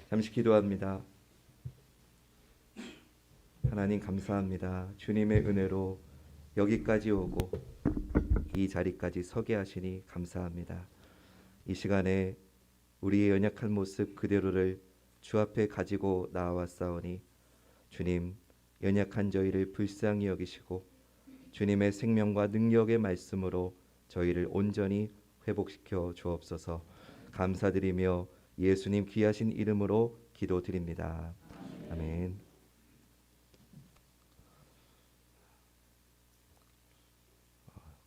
잠시 기도합니다. 하나님 감사합니다. 주님의 은혜로 여기까지 오고 이 자리까지 서게 하시니 감사합니다. 이 시간에 우리의 연약한 모습 그대로를 주 앞에 가지고 나아왔사오니 주님, 연약한 저희를 불쌍히 여기시고 주님의 생명과 능력의 말씀으로 저희를 온전히 회복시켜 주옵소서. 감사드리며 예수님 귀하신 이름으로 기도드립니다. 아멘.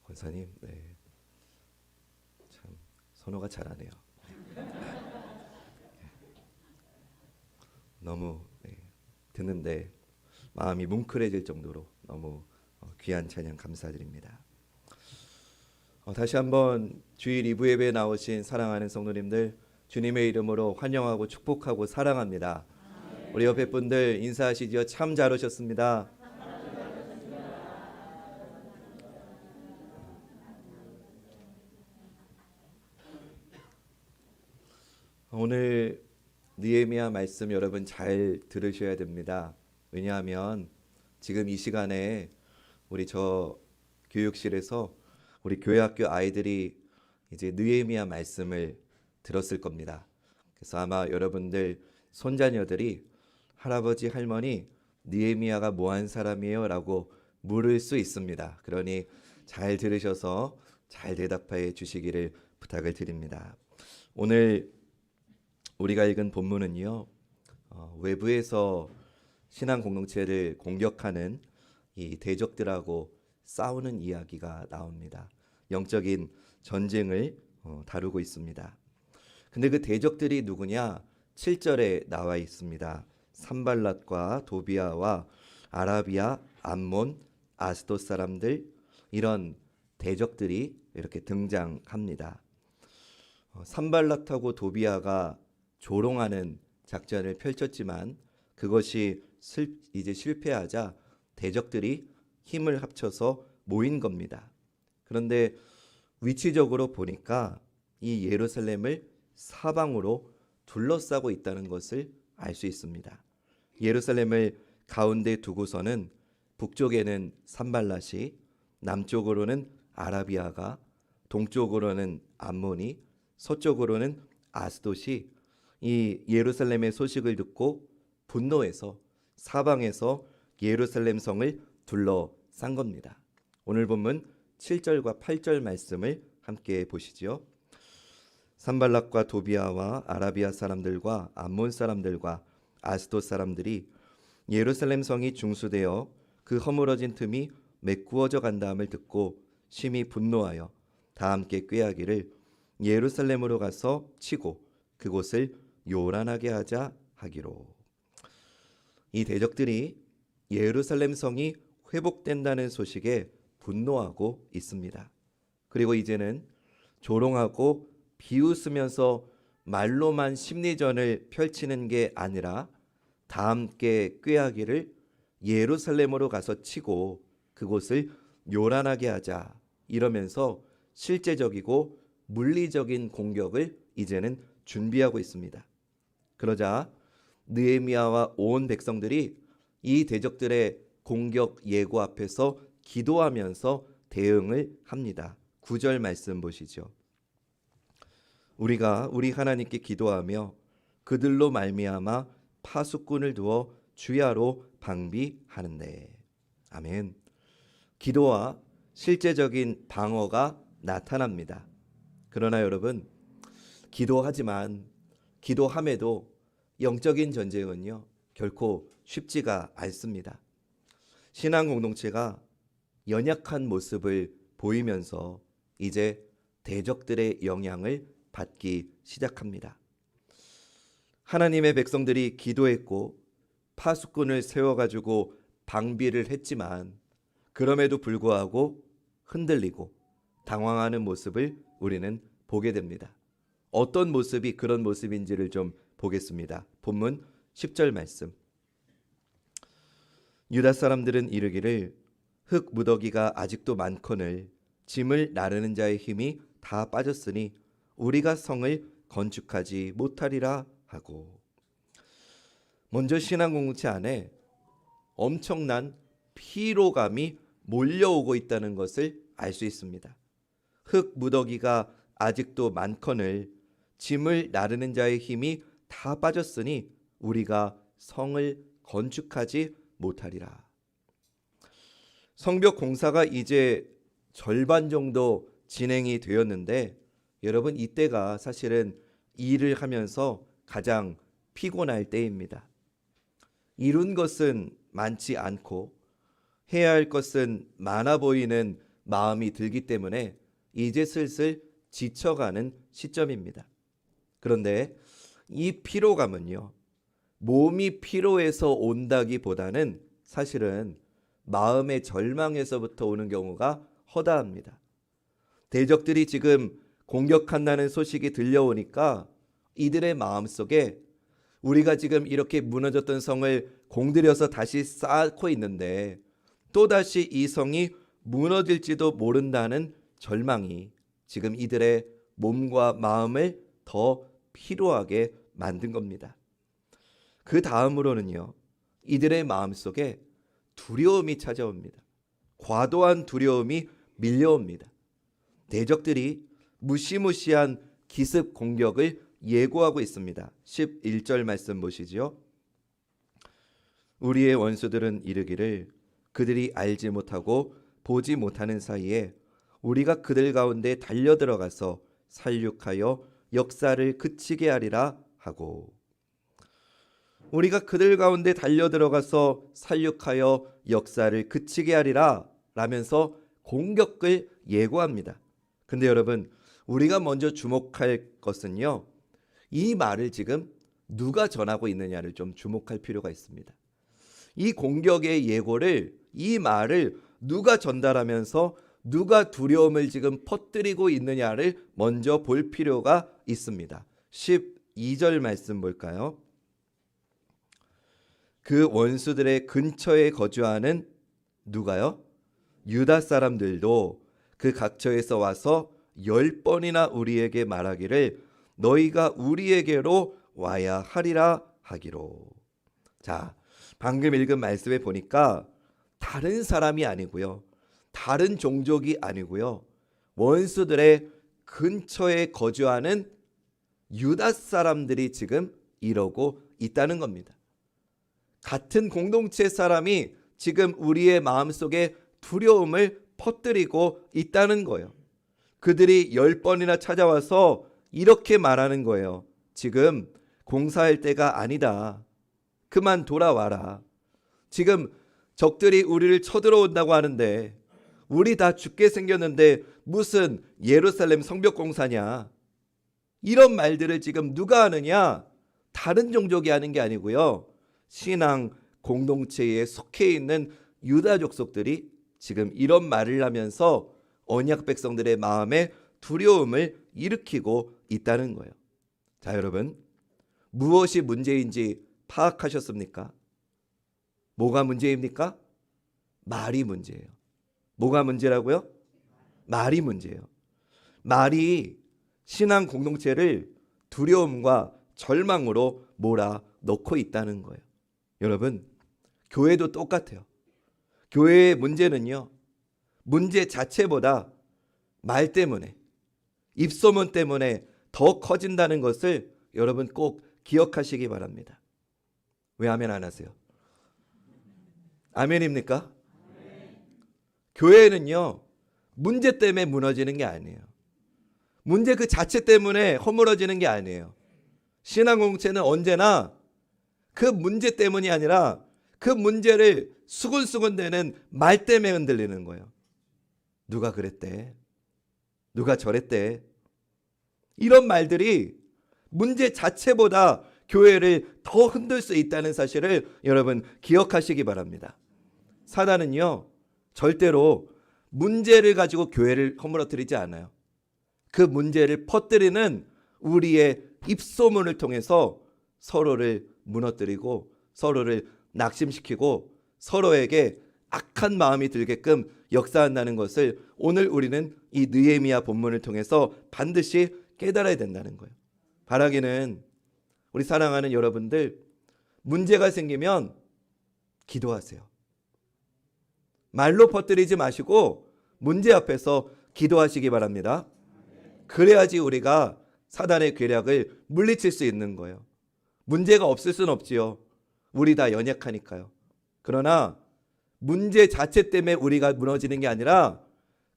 권사님, 참 선호가 잘하네요. 너무 듣는데 마음이 뭉클해질 정도로 너무 귀한 찬양 감사드립니다. 다시 한번 주일 2부 예배에 나오신 사랑하는 성도님들, 주님의 이름으로 환영하고 축복하고 사랑합니다. 우리 옆에 분들 인사하시죠. 참 잘 오셨습니다. 오늘 느헤미야 말씀 여러분 잘 들으셔야 됩니다. 왜냐하면 지금 이 시간에 우리 저 교육실에서 우리 교회학교 아이들이 이제 느헤미야 말씀을 들었을 겁니다. 그래서 아마 여러분들 손자녀들이 할아버지 할머니 느헤미야가 뭐한 사람이에요? 라고 물을 수 있습니다. 그러니 잘 들으셔서 잘 대답해 주시기를 부탁을 드립니다. 오늘 우리가 읽은 본문은요, 외부에서 신앙 공동체를 공격하는 이 대적들하고 싸우는 이야기가 나옵니다. 영적인 전쟁을 다루고 있습니다. 근데 그 대적들이 누구냐? 7절에 나와 있습니다. 산발랏과 도비아와 아라비아, 암몬, 아스돗 사람들, 이런 대적들이 이렇게 등장합니다. 산발랏하고 도비아가 조롱하는 작전을 펼쳤지만 그것이 이제 실패하자 대적들이 힘을 합쳐서 모인 겁니다. 그런데 위치적으로 보니까 이 예루살렘을 사방으로 둘러싸고 있다는 것을 알 수 있습니다. 예루살렘을 가운데 두고서는 북쪽에는 산발랏이, 남쪽으로는 아라비아가, 동쪽으로는 암몬이, 서쪽으로는 아스돗이 이 예루살렘의 소식을 듣고 분노해서 사방에서 예루살렘 성을 둘러싼 겁니다. 오늘 본문 7절과 8절 말씀을 함께 보시죠. 산발랏과 도비아와 아라비아 사람들과 암몬 사람들과 아스돗 사람들이 예루살렘 성이 중수되어 그 허물어진 틈이 메꾸어져 간다함을 듣고 심히 분노하여 다 함께 꾀하기를 예루살렘으로 가서 치고 그곳을 요란하게 하자 하기로. 이 대적들이 예루살렘 성이 회복된다는 소식에 분노하고 있습니다. 그리고 이제는 조롱하고 비웃으면서 말로만 심리전을 펼치는 게 아니라 다 함께 꾀하기를 예루살렘으로 가서 치고 그곳을 요란하게 하자, 이러면서 실제적이고 물리적인 공격을 이제는 준비하고 있습니다. 그러자 느헤미야와 온 백성들이 이 대적들의 공격 예고 앞에서 기도하면서 대응을 합니다. 9절 말씀 보시죠. 우리가 우리 하나님께 기도하며 그들로 말미암아 파수꾼을 두어 주야로 방비하는데. 아멘. 기도와 실제적인 방어가 나타납니다. 그러나 여러분, 기도하지만 기도함에도 영적인 전쟁은요 결코 쉽지가 않습니다. 신앙 공동체가 연약한 모습을 보이면서 이제 대적들의 영향을 받기 시작합니다. 하나님의 백성들이 기도했고 파수꾼을 세워가지고 방비를 했지만 그럼에도 불구하고 흔들리고 당황하는 모습을 우리는 보게 됩니다. 어떤 모습이 그런 모습인지를 좀 보겠습니다. 본문 10절 말씀. 유다 사람들은 이르기를 흙 무더기가 아직도 많거늘 짐을 나르는 자의 힘이 다 빠졌으니 우리가 성을 건축하지 못하리라 하고. 먼저 신앙 공동체 안에 엄청난 피로감이 몰려오고 있다는 것을 알 수 있습니다. 흙 무더기가 아직도 많거늘 짐을 나르는 자의 힘이 다 빠졌으니 우리가 성을 건축하지 못하리라. 성벽 공사가 이제 절반 정도 진행이 되었는데 여러분, 이때가 사실은 일을 하면서 가장 피곤할 때입니다. 이룬 것은 많지 않고 해야 할 것은 많아 보이는 마음이 들기 때문에 이제 슬슬 지쳐가는 시점입니다. 그런데 이 피로감은요, 몸이 피로해서 온다기보다는 사실은 마음의 절망에서부터 오는 경우가 허다합니다. 대적들이 지금 공격한다는 소식이 들려오니까 이들의 마음속에 우리가 지금 이렇게 무너졌던 성을 공들여서 다시 쌓고 있는데 또다시 이 성이 무너질지도 모른다는 절망이 지금 이들의 몸과 마음을 더 피로하게 만든 겁니다. 그 다음으로는요, 이들의 마음속에 두려움이 찾아옵니다. 과도한 두려움이 밀려옵니다. 대적들이 무시무시한 기습 공격을 예고하고 있습니다. 11절 말씀 보시죠. 우리의 원수들은 이르기를 그들이 알지 못하고 보지 못하는 사이에 우리가 그들 가운데 달려들어가서 살육하여 역사를 그치게 하리라 하고, 우리가 그들 가운데 달려들어가서 살육하여 역사를 그치게 하리라 라면서 공격을 예고합니다. 근데 여러분, 우리가 먼저 주목할 것은요, 이 말을 지금 누가 전하고 있느냐를 좀 주목할 필요가 있습니다. 이 공격의 예고를, 이 말을 누가 전달하면서 누가 두려움을 지금 퍼뜨리고 있느냐를 먼저 볼 필요가 있습니다. 12절 말씀 볼까요? 그 원수들의 근처에 거주하는 누가요? 유다 사람들도 그 각처에서 와서 10번이나 우리에게 말하기를 너희가 우리에게로 와야 하리라 하기로. 자, 방금 읽은 말씀에 보니까 다른 사람이 아니고요, 다른 종족이 아니고요, 원수들의 근처에 거주하는 유다 사람들이 지금 이러고 있다는 겁니다. 같은 공동체 사람이 지금 우리의 마음속에 두려움을 퍼뜨리고 있다는 거예요. 그들이 10번이나 찾아와서 이렇게 말하는 거예요. 지금 공사할 때가 아니다. 그만 돌아와라. 지금 적들이 우리를 쳐들어온다고 하는데 우리 다 죽게 생겼는데 무슨 예루살렘 성벽 공사냐. 이런 말들을 지금 누가 하느냐? 다른 종족이 하는 게 아니고요, 신앙 공동체에 속해 있는 유다 족속들이 지금 이런 말을 하면서 언약 백성들의 마음에 두려움을 일으키고 있다는 거예요. 자, 여러분, 무엇이 문제인지 파악하셨습니까? 뭐가 문제입니까? 말이 문제예요. 뭐가 문제라고요? 말이 문제예요. 말이 신앙 공동체를 두려움과 절망으로 몰아넣고 있다는 거예요. 여러분, 교회도 똑같아요. 교회의 문제는요, 문제 자체보다 말 때문에, 입소문 때문에 더 커진다는 것을 여러분 꼭 기억하시기 바랍니다. 왜 아멘 안 하세요? 아멘입니까? 교회는요, 문제 때문에 무너지는 게 아니에요. 문제 그 자체 때문에 허물어지는 게 아니에요. 신앙 공동체는 언제나 그 문제 때문이 아니라 그 문제를 수근수근대는 말 때문에 흔들리는 거예요. 누가 그랬대? 누가 저랬대? 이런 말들이 문제 자체보다 교회를 더 흔들 수 있다는 사실을 여러분 기억하시기 바랍니다. 사단은요, 절대로 문제를 가지고 교회를 허물어뜨리지 않아요. 그 문제를 퍼뜨리는 우리의 입소문을 통해서 서로를 무너뜨리고 서로를 낙심시키고 서로에게 악한 마음이 들게끔 역사한다는 것을 오늘 우리는 이 느헤미야 본문을 통해서 반드시 깨달아야 된다는 거예요. 바라기는 우리 사랑하는 여러분들, 문제가 생기면 기도하세요. 말로 퍼뜨리지 마시고 문제 앞에서 기도하시기 바랍니다. 그래야지 우리가 사단의 괴력을 물리칠 수 있는 거예요. 문제가 없을 수는 없지요. 우리 다 연약하니까요. 그러나 문제 자체 때문에 우리가 무너지는 게 아니라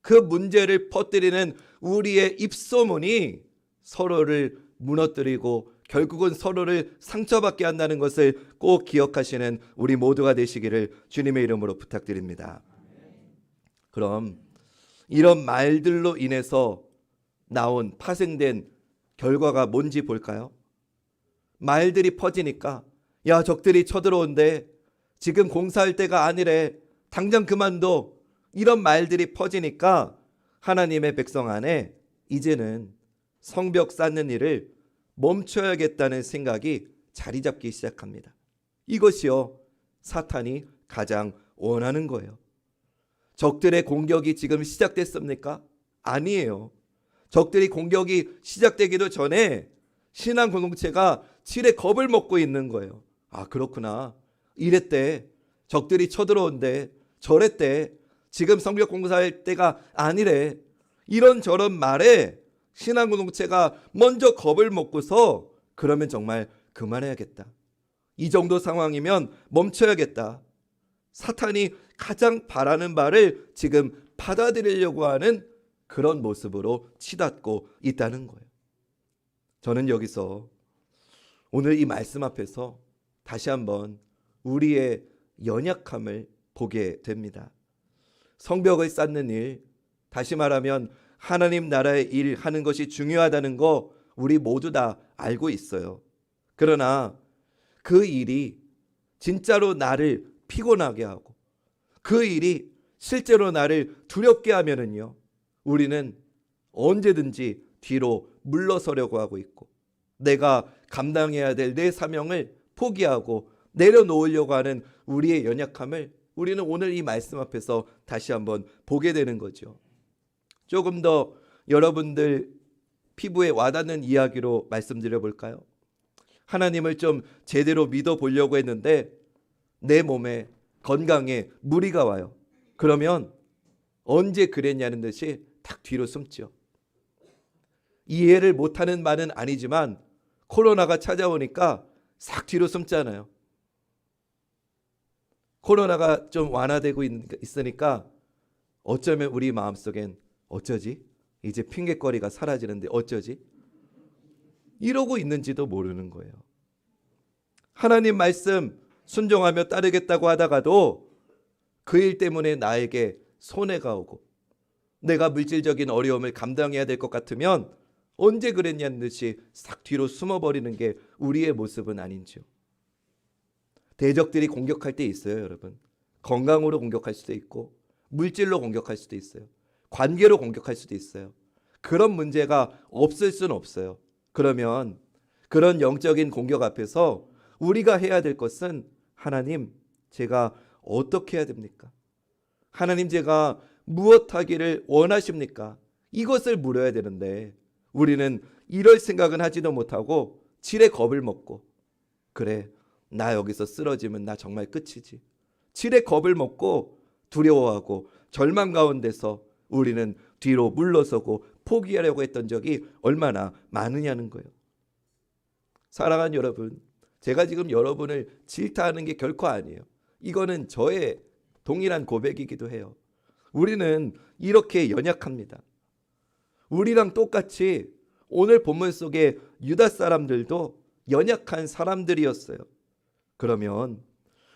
그 문제를 퍼뜨리는 우리의 입소문이 서로를 무너뜨리고 결국은 서로를 상처받게 한다는 것을 꼭 기억하시는 우리 모두가 되시기를 주님의 이름으로 부탁드립니다. 그럼 이런 말들로 인해서 나온 파생된 결과가 뭔지 볼까요? 말들이 퍼지니까 야, 적들이 쳐들어온대. 지금 공사할 때가 아니래. 당장 그만둬. 이런 말들이 퍼지니까 하나님의 백성 안에 이제는 성벽 쌓는 일을 멈춰야겠다는 생각이 자리 잡기 시작합니다. 이것이요, 사탄이 가장 원하는 거예요. 적들의 공격이 지금 시작됐습니까? 아니에요. 적들이 공격이 시작되기도 전에 신앙 공동체가 질에 겁을 먹고 있는 거예요. 아, 그렇구나. 이랬대. 적들이 쳐들어온대. 저랬대. 지금 성벽 공사할 때가 아니래. 이런저런 말에 신앙 공동체가 먼저 겁을 먹고서 그러면 정말 그만해야겠다. 이 정도 상황이면 멈춰야겠다. 사탄이 가장 바라는 바를 지금 받아들이려고 하는 그런 모습으로 치닫고 있다는 거예요. 저는 여기서 오늘 이 말씀 앞에서 다시 한번 우리의 연약함을 보게 됩니다. 성벽을 쌓는 일, 다시 말하면 하나님 나라의 일 하는 것이 중요하다는 거 우리 모두 다 알고 있어요. 그러나 그 일이 진짜로 나를 피곤하게 하고 그 일이 실제로 나를 두렵게 하면은요, 우리는 언제든지 뒤로 물러서려고 하고 있고 내가 감당해야 될 내 사명을 포기하고 내려놓으려고 하는 우리의 연약함을 우리는 오늘 이 말씀 앞에서 다시 한번 보게 되는 거죠. 조금 더 여러분들 피부에 와닿는 이야기로 말씀드려 볼까요? 하나님을 좀 제대로 믿어 보려고 했는데 내 몸에 건강에 무리가 와요. 그러면 언제 그랬냐는 듯이 탁 뒤로 숨죠. 이해를 못하는 말은 아니지만 코로나가 찾아오니까 싹 뒤로 숨잖아요. 코로나가 좀 완화되고 있으니까 어쩌면 우리 마음속엔 어쩌지? 이제 핑계거리가 사라지는데 어쩌지? 이러고 있는지도 모르는 거예요. 하나님 말씀 순종하며 따르겠다고 하다가도 그 일 때문에 나에게 손해가 오고 내가 물질적인 어려움을 감당해야 될 것 같으면 언제 그랬냐는 듯이 싹 뒤로 숨어버리는 게 우리의 모습은 아닌지요. 대적들이 공격할 때 있어요, 여러분. 건강으로 공격할 수도 있고 물질로 공격할 수도 있어요. 관계로 공격할 수도 있어요. 그런 문제가 없을 수는 없어요. 그러면 그런 영적인 공격 앞에서 우리가 해야 될 것은 하나님, 제가 어떻게 해야 됩니까? 하나님, 제가 무엇 하기를 원하십니까? 이것을 물어야 되는데 우리는 이럴 생각은 하지도 못하고 질에 겁을 먹고 그래, 나 여기서 쓰러지면 나 정말 끝이지. 질에 겁을 먹고 두려워하고 절망 가운데서 우리는 뒤로 물러서고 포기하려고 했던 적이 얼마나 많으냐는 거예요. 사랑하는 여러분, 제가 지금 여러분을 질타하는 게 결코 아니에요. 이거는 저의 동일한 고백이기도 해요. 우리는 이렇게 연약합니다. 우리랑 똑같이 오늘 본문 속에 유다 사람들도 연약한 사람들이었어요. 그러면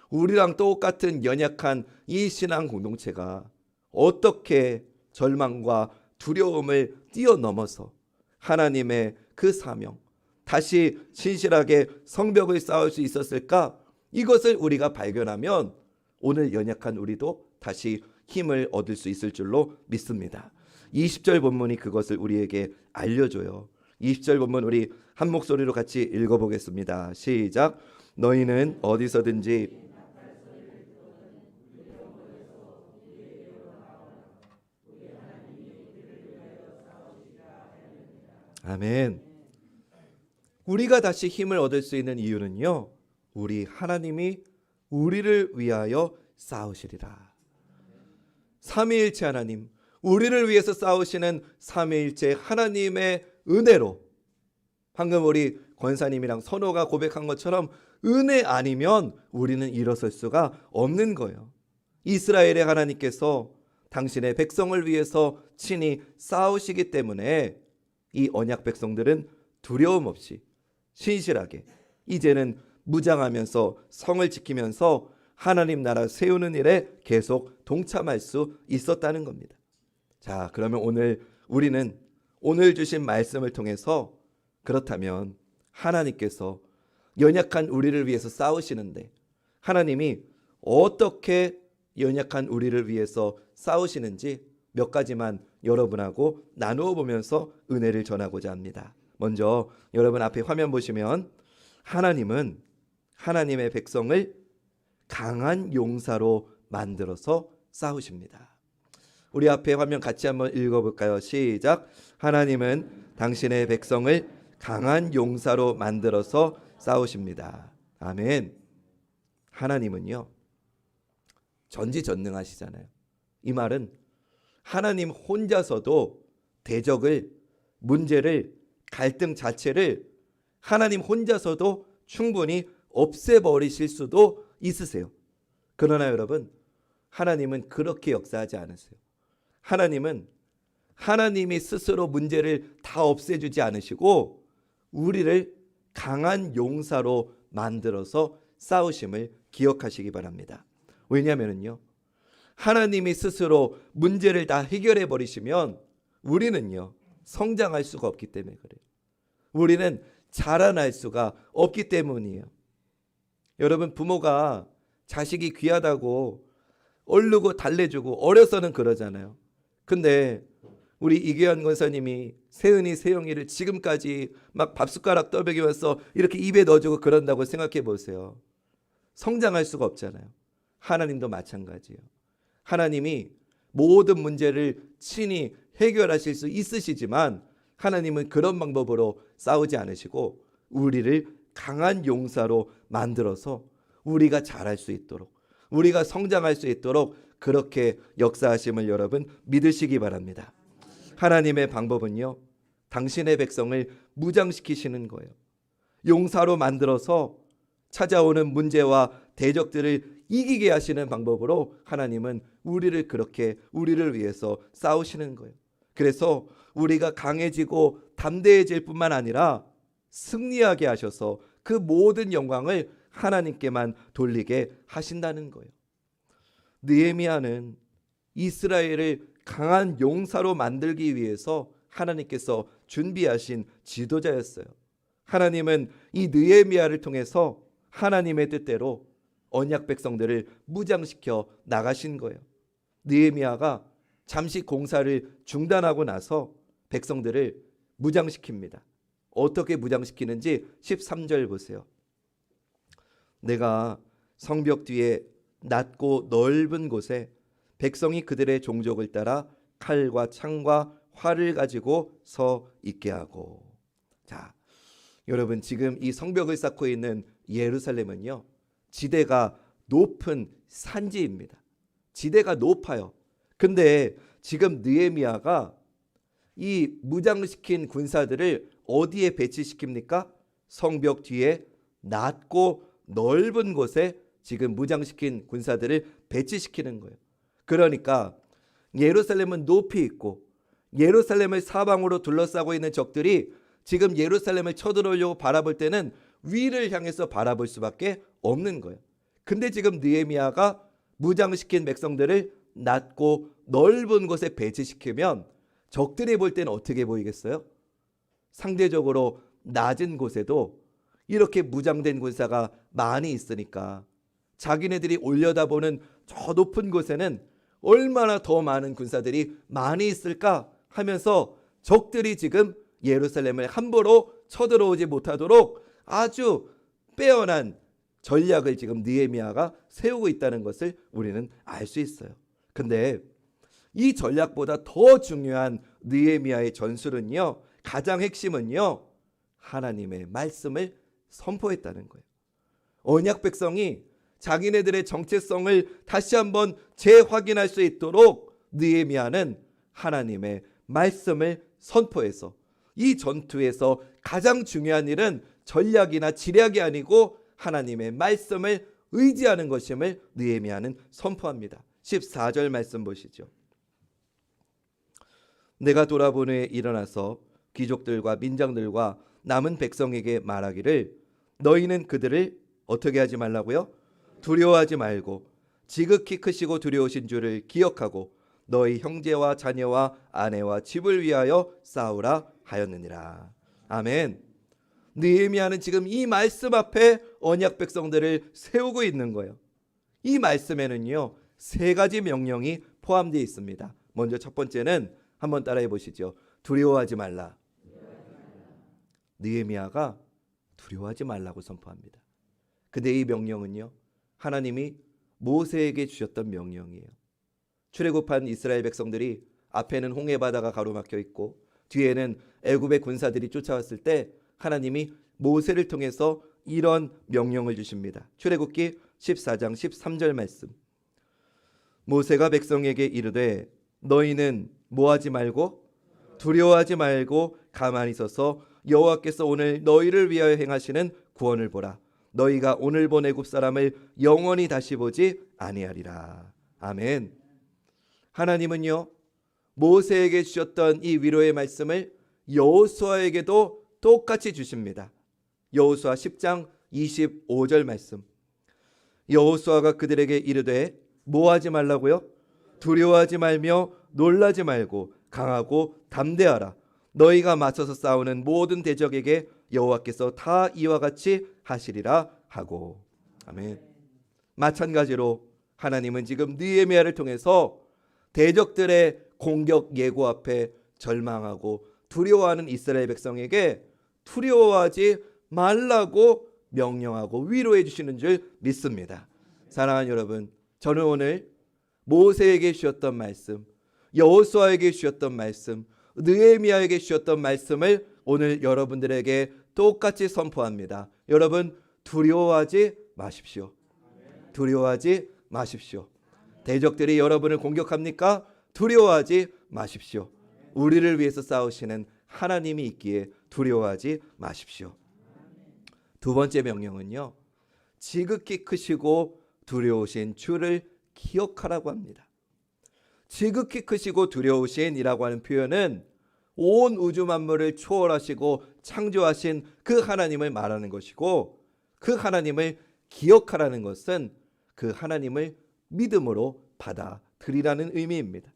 우리랑 똑같은 연약한 이 신앙 공동체가 어떻게 절망과 두려움을 뛰어넘어서 하나님의 그 사명, 다시 신실하게 성벽을 쌓을 수 있었을까? 이것을 우리가 발견하면 오늘 연약한 우리도 다시 힘을 얻을 수 있을 줄로 믿습니다. 20절 본문이 그것을 우리에게 알려줘요. 20절 본문 우리 한 목소리로 같이 읽어보겠습니다. 시작. 너희는 어디서든지 아멘. 우리가 다시 힘을 얻을 수 있는 이유는요, 우리 하나님이 우리를 위하여 싸우시리라. 삼위일체 하나님, 우리를 위해서 싸우시는 삼위일체 하나님의 은혜로, 방금 우리 권사님이랑 선호가 고백한 것처럼 은혜 아니면 우리는 일어설 수가 없는 거예요. 이스라엘의 하나님께서 당신의 백성을 위해서 친히 싸우시기 때문에 이 언약 백성들은 두려움 없이 신실하게 이제는 무장하면서 성을 지키면서 하나님 나라 세우는 일에 계속 동참할 수 있었다는 겁니다. 자, 그러면 우리는 오늘 주신 말씀을 통해서 그렇다면 하나님께서 연약한 우리를 위해서 싸우시는데 하나님이 어떻게 연약한 우리를 위해서 싸우시는지 몇 가지만 여러분하고 나누어 보면서 은혜를 전하고자 합니다. 먼저 여러분 앞에 화면 보시면 하나님은 하나님의 백성을 강한 용사로 만들어서 싸우십니다. 우리 앞에 화면 같이 한번 읽어볼까요? 시작. 하나님은 당신의 백성을 강한 용사로 만들어서 싸우십니다. 아멘. 하나님은요 전지전능하시잖아요. 이 말은 하나님 혼자서도 대적을, 문제를, 갈등 자체를 하나님 혼자서도 충분히 없애버리실 수도 있으세요. 그러나 여러분, 하나님은 그렇게 역사하지 않으세요. 하나님은 하나님이 스스로 문제를 다 없애주지 않으시고 우리를 강한 용사로 만들어서 싸우심을 기억하시기 바랍니다. 왜냐하면요, 하나님이 스스로 문제를 다 해결해 버리시면 우리는요 성장할 수가 없기 때문에 그래요. 우리는 자라날 수가 없기 때문이에요. 여러분, 부모가 자식이 귀하다고 얼르고 달래주고 어려서는 그러잖아요. 근데 우리 이계현 권사님이 세은이, 세영이를 지금까지 막 밥숟가락 떠먹이면서 이렇게 입에 넣어주고 그런다고 생각해 보세요. 성장할 수가 없잖아요. 하나님도 마찬가지예요. 하나님이 모든 문제를 친히 해결하실 수 있으시지만 하나님은 그런 방법으로 싸우지 않으시고 우리를 강한 용사로 만들어서 우리가 잘할 수 있도록, 우리가 성장할 수 있도록 그렇게 역사하심을 여러분 믿으시기 바랍니다. 하나님의 방법은요, 당신의 백성을 무장시키시는 거예요. 용사로 만들어서 찾아오는 문제와 대적들을 이기게 하시는 방법으로 하나님은 우리를 위해서 싸우시는 거예요. 그래서 우리가 강해지고 담대해질 뿐만 아니라 승리하게 하셔서 그 모든 영광을 하나님께만 돌리게 하신다는 거예요. 느헤미야는 이스라엘을 강한 용사로 만들기 위해서 하나님께서 준비하신 지도자였어요. 하나님은 이 느헤미야를 통해서 하나님의 뜻대로 언약 백성들을 무장시켜 나가신 거예요. 느헤미야가 잠시 공사를 중단하고 나서 백성들을 무장시킵니다. 어떻게 무장시키는지 13절 보세요. 내가 성벽 뒤에 낮고 넓은 곳에 백성이 그들의 종족을 따라 칼과 창과 활을 가지고 서 있게 하고. 자, 여러분, 지금 이 성벽을 쌓고 있는 예루살렘은요 지대가 높은 산지입니다. 지대가 높아요. 근데 지금 느헤미야가 이 무장시킨 군사들을 어디에 배치시킵니까? 성벽 뒤에 낮고 넓은 곳에 지금 무장시킨 군사들을 배치시키는 거예요. 그러니까 예루살렘은 높이 있고 예루살렘을 사방으로 둘러싸고 있는 적들이 지금 예루살렘을 쳐들어오려고 바라볼 때는 위를 향해서 바라볼 수밖에 없는 거예요. 근데 지금 느헤미야가 무장시킨 백성들을 낮고 넓은 곳에 배치시키면 적들이 볼 때는 어떻게 보이겠어요? 상대적으로 낮은 곳에도 이렇게 무장된 군사가 많이 있으니까 자기네들이 올려다보는 저 높은 곳에는 얼마나 더 많은 군사들이 많이 있을까 하면서 적들이 지금 예루살렘을 함부로 쳐들어오지 못하도록 아주 빼어난 전략을 지금 느헤미야가 세우고 있다는 것을 우리는 알 수 있어요. 근데 이 전략보다 더 중요한 느헤미야의 전술은요, 가장 핵심은요, 하나님의 말씀을 선포했다는 거예요. 언약 백성이 자기네들의 정체성을 다시 한번 재확인할 수 있도록 느헤미야는 하나님의 말씀을 선포해서 이 전투에서 가장 중요한 일은 전략이나 지략이 아니고 하나님의 말씀을 의지하는 것임을 느헤미야는 선포합니다. 14절 말씀 보시죠. 내가 돌아본 후에 일어나서 귀족들과 민장들과 남은 백성에게 말하기를 너희는 그들을 어떻게 하지 말라고요? 두려워하지 말고 지극히 크시고 두려우신 줄을 기억하고 너희 형제와 자녀와 아내와 집을 위하여 싸우라 하였느니라. 아멘. 느헤미야는 지금 이 말씀 앞에 언약 백성들을 세우고 있는 거예요. 이 말씀에는요 3가지 명령이 포함되어 있습니다. 먼저 첫 번째는 한번 따라해 보시죠. 두려워하지 말라. 느헤미야가 두려워하지 말라고 선포합니다. 근데 이 명령은요 하나님이 모세에게 주셨던 명령이에요. 출애굽한 이스라엘 백성들이 앞에는 홍해 바다가 가로막혀 있고 뒤에는 애굽의 군사들이 쫓아왔을 때 하나님이 모세를 통해서 이런 명령을 주십니다. 출애굽기 14장 13절 말씀. 모세가 백성에게 이르되 너희는 뭐하지 말고 두려워하지 말고 가만히 서서 여호와께서 오늘 너희를 위하여 행하시는 구원을 보라. 너희가 오늘 본 애굽 사람을 영원히 다시 보지 아니하리라. 아멘. 하나님은요 모세에게 주셨던 이 위로의 말씀을 여호수아에게도 똑같이 주십니다. 여호수아 10장 25절 말씀. 여호수아가 그들에게 이르되 뭐하지 말라고요? 두려워하지 말며 놀라지 말고 강하고 담대하라. 너희가 맞서서 싸우는 모든 대적에게 여호와께서 다 이와 같이 하시리라 하고. 아멘. 마찬가지로 하나님은 지금 느헤미야를 통해서 대적들의 공격 예고 앞에 절망하고 두려워하는 이스라엘 백성에게 두려워하지 말라고 명령하고 위로해 주시는 줄 믿습니다. 사랑하는 여러분, 저는 오늘 모세에게 주셨던 말씀, 여호수아에게 주셨던 말씀, 느헤미야에게 주셨던 말씀을 오늘 여러분들에게 똑같이 선포합니다. 여러분 두려워하지 마십시오. 두려워하지 마십시오. 대적들이 여러분을 공격합니까? 두려워하지 마십시오. 우리를 위해서 싸우시는 하나님이 있기에 두려워하지 마십시오. 두 번째 명령은요, 지극히 크시고 두려우신 주를 기억하라고 합니다. 지극히 크시고 두려우신이라고 하는 표현은 온 우주 만물을 초월하시고 창조하신 그 하나님을 말하는 것이고, 그 하나님을 기억하라는 것은 그 하나님을 믿음으로 받아들이라는 의미입니다.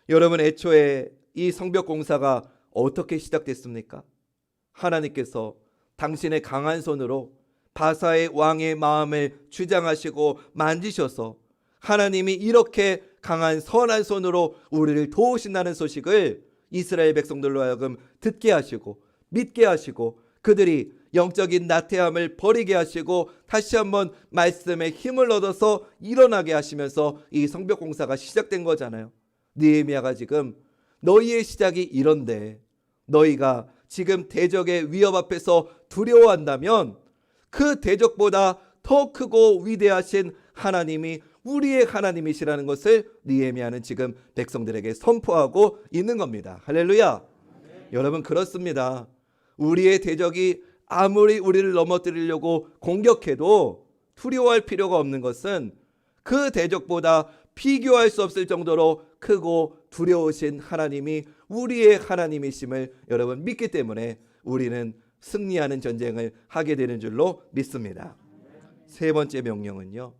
여러분, 애초에 이 성벽 공사가 어떻게 시작됐습니까? 하나님께서 당신의 강한 손으로 바사의 왕의 마음을 주장하시고 만지셔서 하나님이 이렇게 강한 선한 손으로 우리를 도우신다는 소식을 이스라엘 백성들로 하여금 듣게 하시고 믿게 하시고 그들이 영적인 나태함을 버리게 하시고 다시 한번 말씀에 힘을 얻어서 일어나게 하시면서 이 성벽 공사가 시작된 거잖아요. 느헤미야가 지금 너희의 시작이 이런데 너희가 지금 대적의 위협 앞에서 두려워한다면 그 대적보다 더 크고 위대하신 하나님이 우리의 하나님이시라는 것을 느헤미야는 지금 백성들에게 선포하고 있는 겁니다. 할렐루야. 여러분, 그렇습니다. 우리의 대적이 아무리 우리를 넘어뜨리려고 공격해도 두려워할 필요가 없는 것은 그 대적보다 비교할 수 없을 정도로 크고 두려우신 하나님이 우리의 하나님이심을 여러분 믿기 때문에 우리는 승리하는 전쟁을 하게 되는 줄로 믿습니다. 세 번째 명령은요,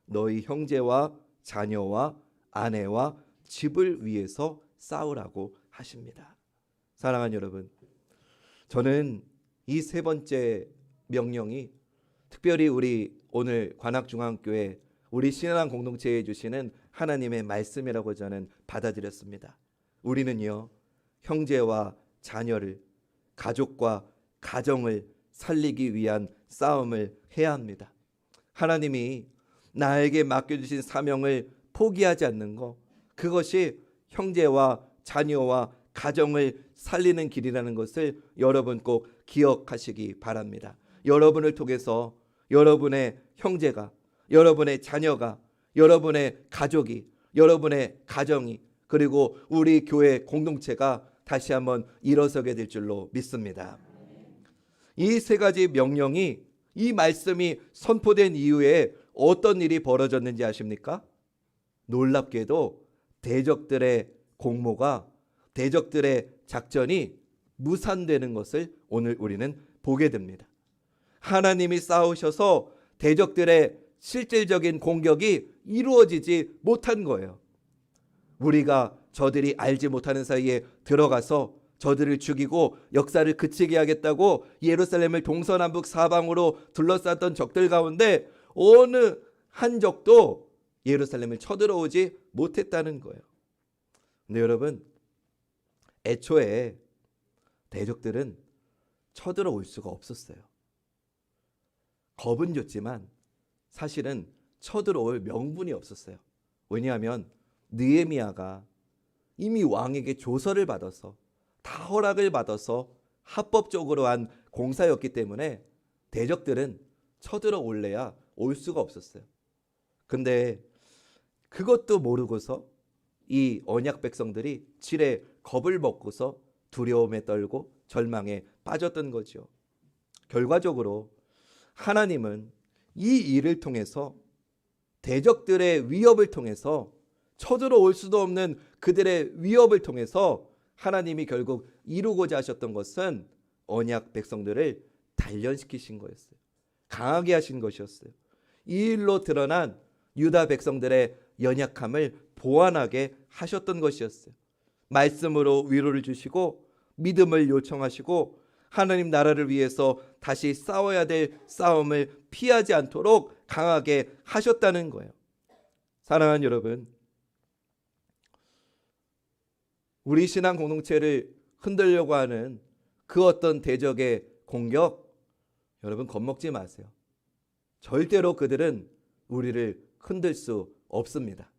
너희 형제와 자녀와 아내와 집을 위해서 싸우라고 하십니다. 사랑하는 여러분, 저는 이 세 번째 명령이 특별히 우리 오늘 관악중앙교회 우리 신앙 공동체에 주시는 하나님의 말씀이라고 저는 받아들였습니다. 우리는요, 형제와 자녀를, 가족과 가정을 살리기 위한 싸움을 해야 합니다. 하나님이 나에게 맡겨주신 사명을 포기하지 않는 것, 그것이 형제와 자녀와 가정을 살리는 길이라는 것을 여러분 꼭 기억하시기 바랍니다. 여러분을 통해서 여러분의 형제가, 여러분의 자녀가, 여러분의 가족이, 여러분의 가정이, 그리고 우리 교회 공동체가 다시 한번 일어서게 될 줄로 믿습니다. 이 세 가지 명령이, 이 말씀이 선포된 이후에 어떤 일이 벌어졌는지 아십니까? 놀랍게도 대적들의 공모가, 대적들의 작전이 무산되는 것을 오늘 우리는 보게 됩니다. 하나님이 싸우셔서 대적들의 실질적인 공격이 이루어지지 못한 거예요. 우리가 저들이 알지 못하는 사이에 들어가서 저들을 죽이고 역사를 그치게 하겠다고 예루살렘을 동서남북 사방으로 둘러쌌던 적들 가운데 어느 한 적도 예루살렘을 쳐들어오지 못했다는 거예요. 근데 여러분, 애초에 대적들은 쳐들어올 수가 없었어요. 겁은 줬지만 사실은 쳐들어올 명분이 없었어요. 왜냐하면 느헤미야가 이미 왕에게 조서를 받아서, 다 허락을 받아서 합법적으로 한 공사였기 때문에 대적들은 쳐들어올래야 올 수가 없었어요. 근데 그것도 모르고서 이 언약 백성들이 지레 겁을 먹고서 두려움에 떨고 절망에 빠졌던 거죠. 결과적으로 하나님은 이 일을 통해서, 대적들의 위협을 통해서, 쳐들어올 수도 없는 그들의 위협을 통해서 하나님이 결국 이루고자 하셨던 것은 언약 백성들을 단련시키신 거였어요. 강하게 하신 것이었어요. 이 일로 드러난 유다 백성들의 연약함을 보완하게 하셨던 것이었어요. 말씀으로 위로를 주시고 믿음을 요청하시고 하나님 나라를 위해서 다시 싸워야 될 싸움을 피하지 않도록 강하게 하셨다는 거예요. 사랑하는 여러분, 우리 신앙 공동체를 흔들려고 하는 그 어떤 대적의 공격, 여러분 겁먹지 마세요. 절대로 그들은 우리를 흔들 수 없습니다.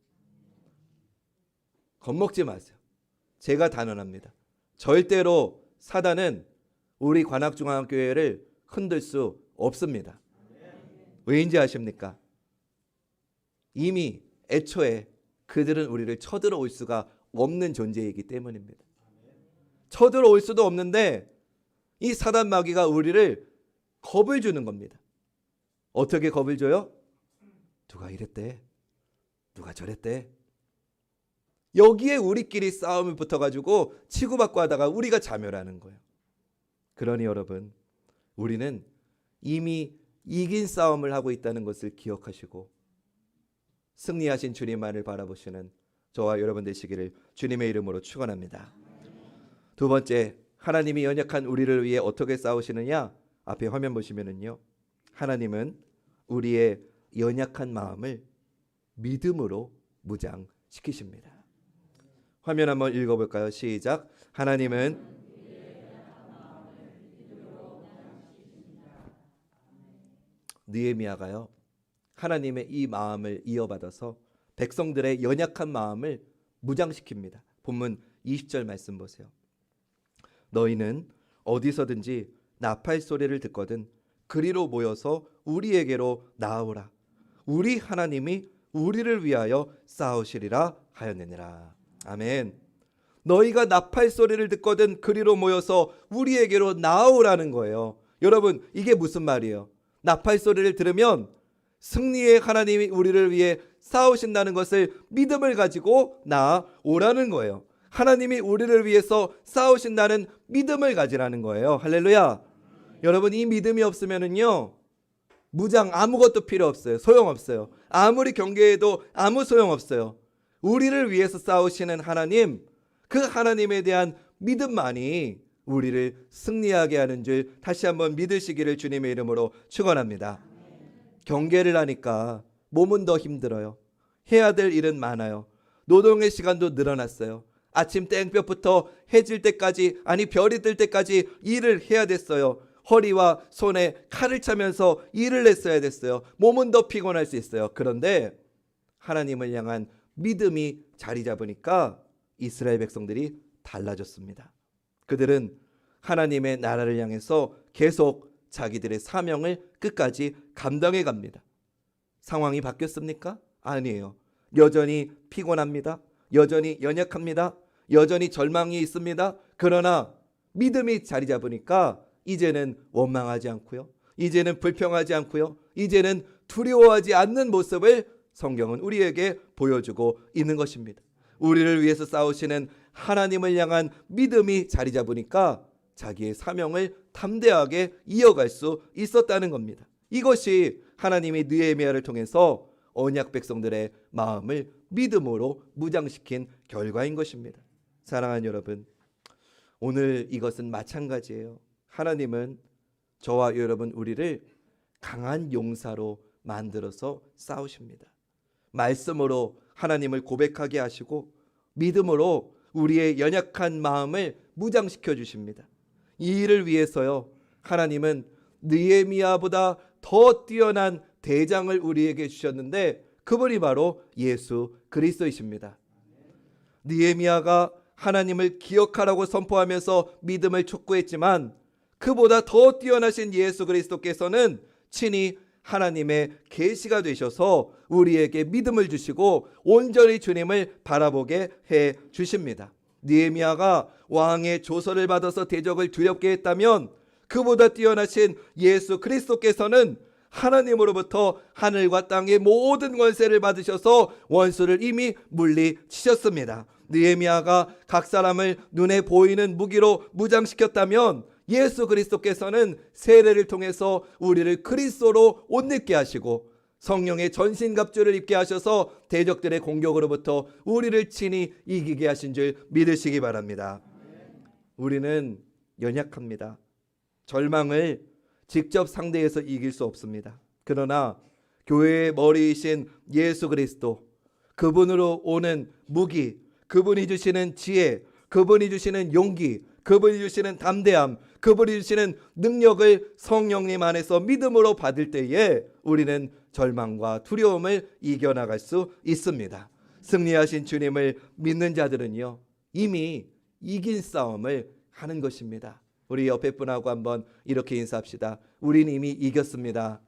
겁먹지 마세요. 제가 단언합니다. 절대로 사단은 우리 관악중앙교회를 흔들 수 없습니다. 왜인지 아십니까? 이미 애초에 그들은 우리를 쳐들어올 수가 없는 존재이기 때문입니다. 쳐들어올 수도 없는데 이 사단 마귀가 우리를 겁을 주는 겁니다. 어떻게 겁을 줘요? 누가 이랬대, 누가 저랬대. 여기에 우리끼리 싸움을 붙어가지고 치고받고 하다가 우리가 자멸하는 거예요. 그러니 여러분, 우리는 이미 이긴 싸움을 하고 있다는 것을 기억하시고 승리하신 주님만을 바라보시는 저와 여러분 되시기를 주님의 이름으로 축원합니다. 두 번째, 하나님이 연약한 우리를 위해 어떻게 싸우시느냐? 앞에 화면 보시면은요, 하나님은 우리의 연약한 마음을 믿음으로 무장시키십니다. 화면 한번 읽어볼까요? 시작. 하나님은 느헤미야가요, 하나님의 이 마음을 이어받아서 백성들의 연약한 마음을 무장시킵니다. 본문 20절 말씀 보세요. 너희는 어디서든지 나팔 소리를 듣거든 그리로 모여서 우리에게로 나아오라. 우리 하나님이 우리를 위하여 싸우시리라 하였느니라. 아멘. 너희가 나팔 소리를 듣거든 그리로 모여서 우리에게로 나아오라는 거예요. 여러분, 이게 무슨 말이에요? 나팔 소리를 들으면 승리의 하나님이 우리를 위해 싸우신다는 것을 믿음을 가지고 나아오라는 거예요. 하나님이 우리를 위해서 싸우신다는 믿음을 가지라는 거예요. 할렐루야. 여러분, 이 믿음이 없으면은요, 무장 아무것도 필요 없어요. 소용없어요. 아무리 경계해도 아무 소용없어요. 우리를 위해서 싸우시는 하나님, 그 하나님에 대한 믿음만이 우리를 승리하게 하는 줄 다시 한번 믿으시기를 주님의 이름으로 축원합니다. 경계를 하니까 몸은 더 힘들어요. 해야 될 일은 많아요. 노동의 시간도 늘어났어요. 아침 땡볕부터 해질 때까지, 아니 별이 뜰 때까지 일을 해야 됐어요. 허리와 손에 칼을 차면서 일을 했어야 됐어요. 몸은 더 피곤할 수 있어요. 그런데 하나님을 향한 믿음이 자리 잡으니까 이스라엘 백성들이 달라졌습니다. 그들은 하나님의 나라를 향해서 계속 자기들의 사명을 끝까지 감당해 갑니다. 상황이 바뀌었습니까? 아니에요. 여전히 피곤합니다. 여전히 연약합니다. 여전히 절망이 있습니다. 그러나 믿음이 자리 잡으니까 이제는 원망하지 않고요. 이제는 불평하지 않고요. 이제는 두려워하지 않는 모습을 성경은 우리에게 보여주고 있는 것입니다. 우리를 위해서 싸우시는 하나님을 향한 믿음이 자리 잡으니까 자기의 사명을 담대하게 이어갈 수 있었다는 겁니다. 이것이 하나님이 느헤미야를 통해서 언약 백성들의 마음을 믿음으로 무장시킨 결과인 것입니다. 사랑하는 여러분, 오늘 이것은 마찬가지예요. 하나님은 저와 여러분 우리를 강한 용사로 만들어서 싸우십니다. 말씀으로 하나님을 고백하게 하시고 믿음으로 우리의 연약한 마음을 무장시켜 주십니다. 이 일을 위해서요, 하나님은 느헤미야보다 더 뛰어난 대장을 우리에게 주셨는데 그분이 바로 예수 그리스도이십니다. 느헤미야가 하나님을 기억하라고 선포하면서 믿음을 촉구했지만 그보다 더 뛰어나신 예수 그리스도께서는 친히 하나님의 계시가 되셔서 우리에게 믿음을 주시고 온전히 주님을 바라보게 해 주십니다. 느헤미야가 왕의 조서를 받아서 대적을 두렵게 했다면 그보다 뛰어나신 예수 그리스도께서는 하나님으로부터 하늘과 땅의 모든 권세를 받으셔서 원수를 이미 물리치셨습니다. 느헤미야가 각 사람을 눈에 보이는 무기로 무장시켰다면 예수 그리스도께서는 세례를 통해서 우리를 그리스도로 옷 입게 하시고 성령의 전신갑주를 입게 하셔서 대적들의 공격으로부터 우리를 친히 이기게 하신 줄 믿으시기 바랍니다. 우리는 연약합니다. 절망을 직접 상대해서 이길 수 없습니다. 그러나 교회의 머리이신 예수 그리스도, 그분으로 오는 무기, 그분이 주시는 지혜, 그분이 주시는 용기, 그분이 주시는 담대함, 그분이 주시는 능력을 성령님 안에서 믿음으로 받을 때에 우리는 절망과 두려움을 이겨나갈 수 있습니다. 승리하신 주님을 믿는 자들은요, 이미 이긴 싸움을 하는 것입니다. 우리 옆에 분하고 한번 이렇게 인사합시다. 우린 이미 이겼습니다.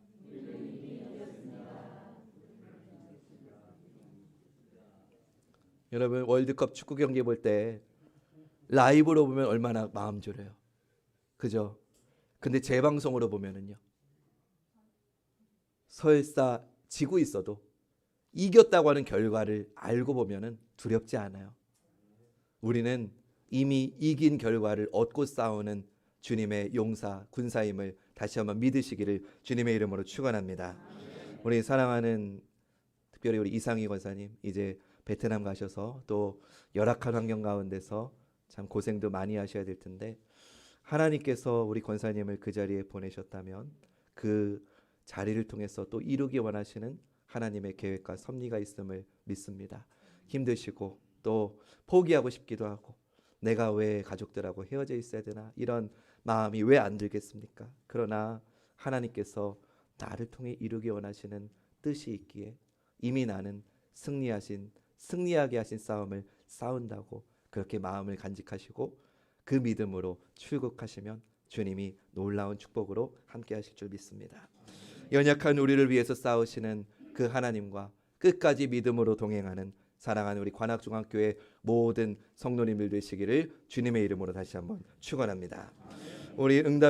여러분, 월드컵 축구 경기 볼 때 라이브로 보면 얼마나 마음 졸여요. 그죠? 근데 재방송으로 보면은요, 설사 지고 있어도 이겼다고 하는 결과를 알고 보면은 두렵지 않아요. 우리는 이미 이긴 결과를 얻고 싸우는 주님의 용사, 군사임을 다시 한번 믿으시기를 주님의 이름으로 축원합니다. 우리 사랑하는 특별히 우리 이상희 권사님, 이제 베트남 가셔서 또 열악한 환경 가운데서 참 고생도 많이 하셔야 될 텐데 하나님께서 우리 권사님을 그 자리에 보내셨다면 그 자리를 통해서 또 이루기 원하시는 하나님의 계획과 섭리가 있음을 믿습니다. 힘드시고 또 포기하고 싶기도 하고 내가 왜 가족들하고 헤어져 있어야 되나 이런 마음이 왜 안 들겠습니까? 그러나 하나님께서 나를 통해 이루기 원하시는 뜻이 있기에 이미 나는 승리하게 하신 싸움을 싸운다고 그렇게 마음을 간직하시고 그 믿음으로 출국하시면 주님이 놀라운 축복으로 함께 하실 줄 믿습니다. 연약한 우리를 위해서 싸우시는 그 하나님과 끝까지 믿음으로 동행하는 사랑하는 우리 관악중학교의 모든 성도님들 되시기를 주님의 이름으로 다시 한번 축원합니다. 우리 응답의